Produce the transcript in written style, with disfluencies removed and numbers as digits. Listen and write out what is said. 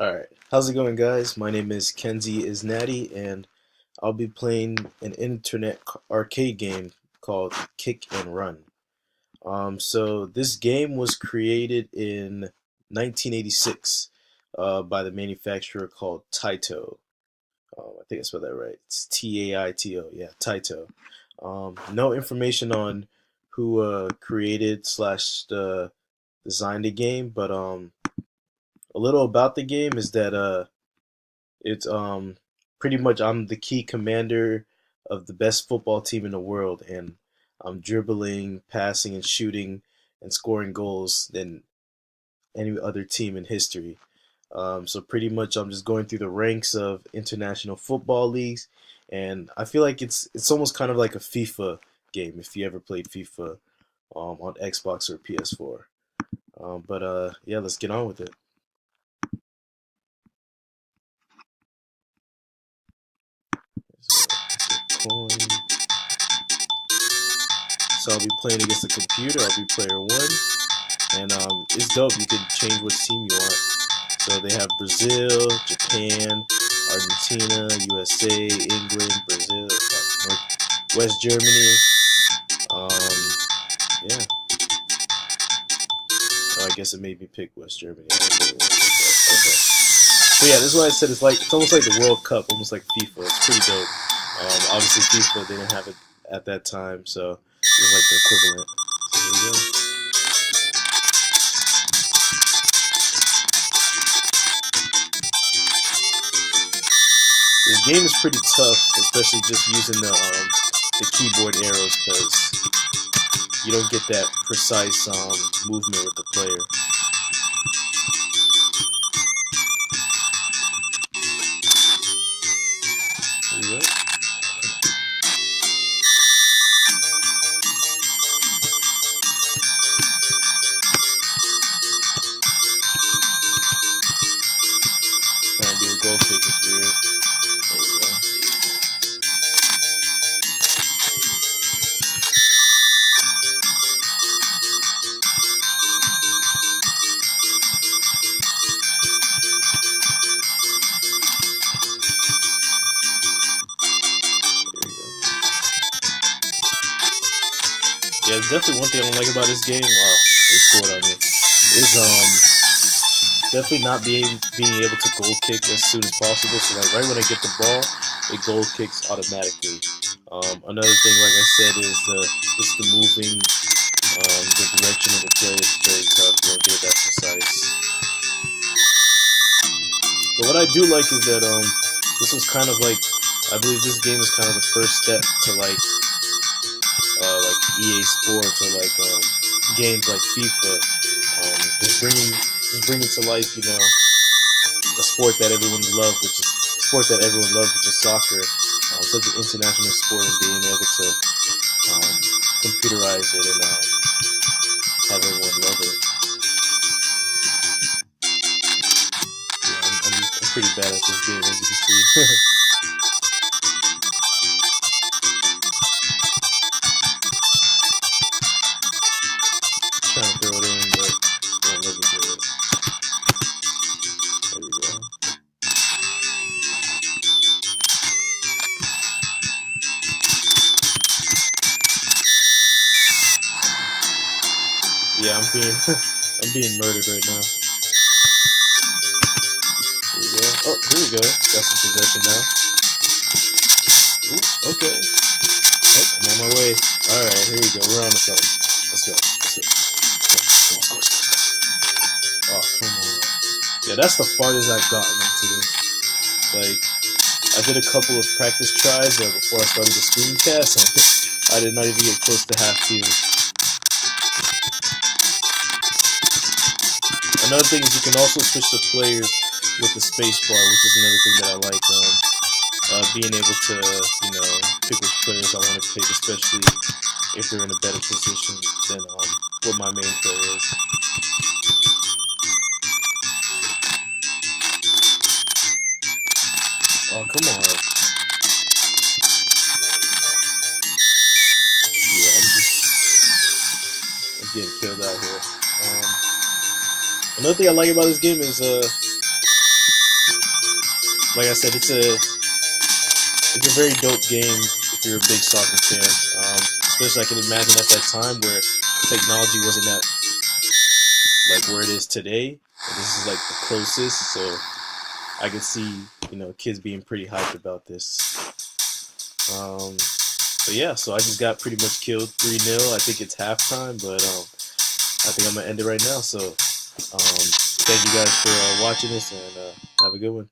Alright, how's it going, guys? My name is Kenzie Isnati, and I'll be playing an internet arcade game called Kick and Run. So this game was created in 1986 by the manufacturer called Taito. I think I spelled that right. It's Taito. Yeah, Taito. No information on who created slash designed the game, but a little about the game is that it's pretty much I'm the key commander of the best football team in the world, and I'm dribbling, passing, and shooting and scoring goals than any other team in history. So pretty much I'm just going through the ranks of international football leagues, and I feel like it's almost kind of like a FIFA game if you ever played FIFA on Xbox or PS4. But yeah, let's get on with it. So, coin. So I'll be playing against the computer. I'll be player one, and it's dope. You can change which team you want. So they have Brazil, Japan, Argentina, USA, England, Brazil, West Germany. Um, yeah. Oh, I guess it made me pick West Germany. Okay. So yeah, this is why I said it's almost like the World Cup, almost like FIFA. It's pretty dope. Obviously FIFA they didn't have it at that time, so it's like the equivalent. So here we go. This game is pretty tough, especially just using the keyboard arrows, because you don't get that precise movement with the player. Here we go. Trying to do a goal kick is weird. There we go. Yeah, definitely one thing I don't like about this game. Wow, they scored on me. Is definitely not being able to goal kick as soon as possible. So like right when I get the ball, it goal kicks automatically. Another thing, like I said, is just the moving, the direction of the play is very tough. You don't get it that precise. But what I do like is that this was kind of like, I believe this game is kind of the first step to like EA Sports or like games like FIFA, just bringing to life, a sport that everyone loves, which is soccer. Such an international sport, and being able to um, computerize it and have everyone love it. Yeah, I'm pretty bad at this game, as you can see. Trying to throw it in, but it won't let me do it. There we go. Yeah, I'm being I'm being murdered right now. Here we go. Oh, here we go. Got some possession now. Ooh, okay. Oh, I'm on my way. All right, here we go. We're on to something. Let's go. Let's go. Come on, score. Oh, come on. Yeah, that's the farthest I've gotten into this. Like, I did a couple of practice tries before I started the screencast, and I did not even get close to half field. Another thing is you can also switch the players with the space bar, which is another thing that I like. Being able to, pick which players I want to pick, especially if they're in a better position than what my main player is. Oh, come on. Yeah, I'm getting killed out here. Another thing I like about this game is like I said, it's a very dope game if you're a big soccer fan. Especially I can imagine at that time where technology wasn't at like where it is today. This is like the closest, so I can see kids being pretty hyped about this. But yeah, so I just got pretty much killed 3-0. I think it's halftime, but I think I'm gonna end it right now. So thank you guys for watching this, and have a good one.